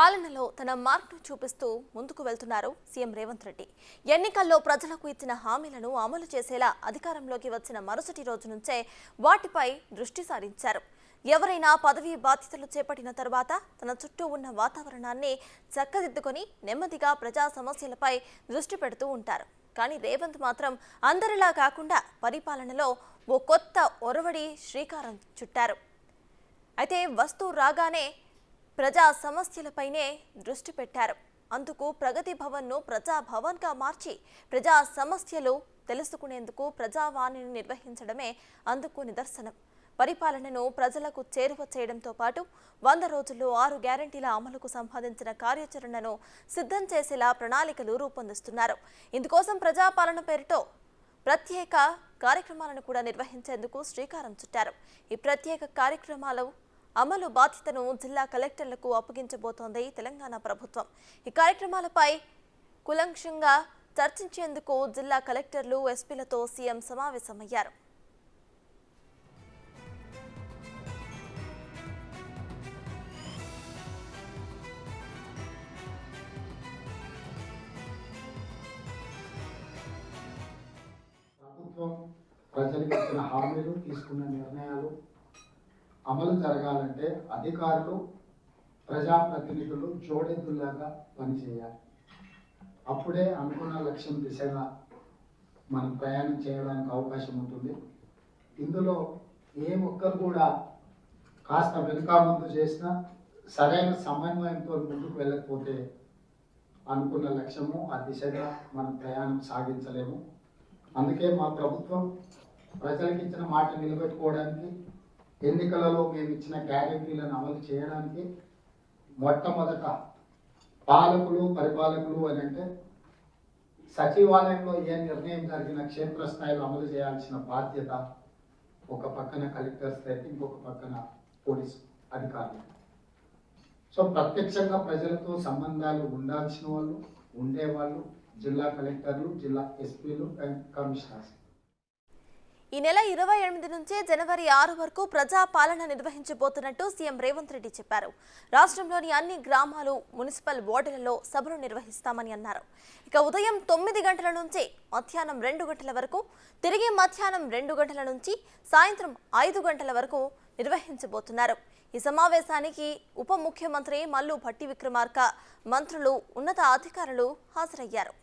పాలనలో తన మార్క్ను చూపిస్తూ ముందుకు వెళ్తున్నారు సీఎం రేవంత్ రెడ్డి. ఎన్నికల్లో ప్రజలకు ఇచ్చిన హామీలను అమలు చేసేలా అధికారంలోకి వచ్చిన మరుసటి రోజు నుంచే వాటిపై దృష్టి సారించారు. ఎవరైనా పదవీ బాధ్యతలు చేపట్టిన తర్వాత తన చుట్టూ ఉన్న వాతావరణాన్ని చక్కదిద్దుకొని నెమ్మదిగా ప్రజా సమస్యలపై దృష్టి పెడుతూ ఉంటారు. కానీ రేవంత్ మాత్రం అందరిలా కాకుండా పరిపాలనలో ఓ కొత్త ఒరవడి శ్రీకారం చుట్టారు. అయితే వస్తూ రాగానే ప్రజా సమస్యలపైనే దృష్టి పెట్టారు. అందుకు ప్రగతి భవన్ను ప్రజా భవన్గా మార్చి ప్రజా సమస్యలు తెలుసుకునేందుకు ప్రజావాణిని నిర్వహించడమే అందుకు నిదర్శనం. పరిపాలనను ప్రజలకు చేరువ చేయడంతో పాటు 100 రోజుల్లో 6 గ్యారంటీల అమలుకు సంపాదించిన కార్యాచరణను సిద్ధం చేసేలా ప్రణాళికలు రూపొందిస్తున్నారు. ఇందుకోసం ప్రజాపాలన పేరుతో ప్రత్యేక కార్యక్రమాలను కూడా నిర్వహించేందుకు శ్రీకారం చుట్టారు. ఈ ప్రత్యేక కార్యక్రమాలు అమలు బాధ్యతను జిల్లా కలెక్టర్లకు అప్పగించబోతోంది తెలంగాణ ప్రభుత్వం. ఈ కార్యక్రమాలపై కూలంకషంగా చర్చించేందుకు జిల్లా కలెక్టర్లు, ఎస్పీలతో సీఎం సమావేశమయ్యారు. ప్రభుత్వం ప్రజలకు ఇచ్చిన హామీలు, తీసుకున్న నిర్ణయాలు అమలు జరగాలంటే అధికారులు, ప్రజాప్రతినిధులు జోడెద్దులాగా పనిచేయాలి. అప్పుడే అనుకున్న లక్ష్యం దిశగా మనం ప్రయాణం చేయడానికి అవకాశం ఉంటుంది. ఇందులో ఏ ఒక్కరు కూడా కాస్త వెనుక ముందు చేసినా సరైన సమన్వయంతో ముందుకు వెళ్ళకపోతే అనుకున్న లక్ష్యము ఆ దిశగా మనం ప్రయాణం సాగించలేము. అందుకే మా ప్రభుత్వం ప్రజలకు ఇచ్చిన మాట నిలబెట్టుకోవడానికి, ఎన్నికలలో మేము ఇచ్చిన గ్యారెంటీలను అమలు చేయడానికి మొట్టమొదట పాలకులు, పరిపాలకులు అని అంటే సచివాలయంలో ఏ నిర్ణయం జరిగిన క్షేత్రస్థాయిలో అమలు చేయాల్సిన బాధ్యత ఒక పక్కన కలెక్టర్స్ అయితే ఇంకొక పక్కన పోలీస్ అధికారులు. సో ప్రత్యక్షంగా ప్రజలతో సంబంధాలు ఉండాల్సిన వాళ్ళు, ఉండేవాళ్ళు జిల్లా కలెక్టర్లు, జిల్లా ఎస్పీలు అండ్ కమిషనర్స్. ఈ నెల 28 నుంచి జనవరి 6 వరకు ప్రజా పాలన నిర్వహించబోతున్నట్టు సీఎం రేవంత్ రెడ్డి చెప్పారు. రాష్ట్రంలోని అన్ని గ్రామాలు, మున్సిపల్ వార్డులలో సభలు నిర్వహిస్తామని అన్నారు. ఇక ఉదయం 9 గంటల నుంచి మధ్యాహ్నం 2 గంటల వరకు, తిరిగి మధ్యాహ్నం 2 గంటల నుంచి సాయంత్రం 5 గంటల వరకు నిర్వహించబోతున్నారు. ఈ సమావేశానికి ఉప ముఖ్యమంత్రి మల్లు భట్టి విక్రమార్క, మంత్రులు, ఉన్నత అధికారులు హాజరయ్యారు.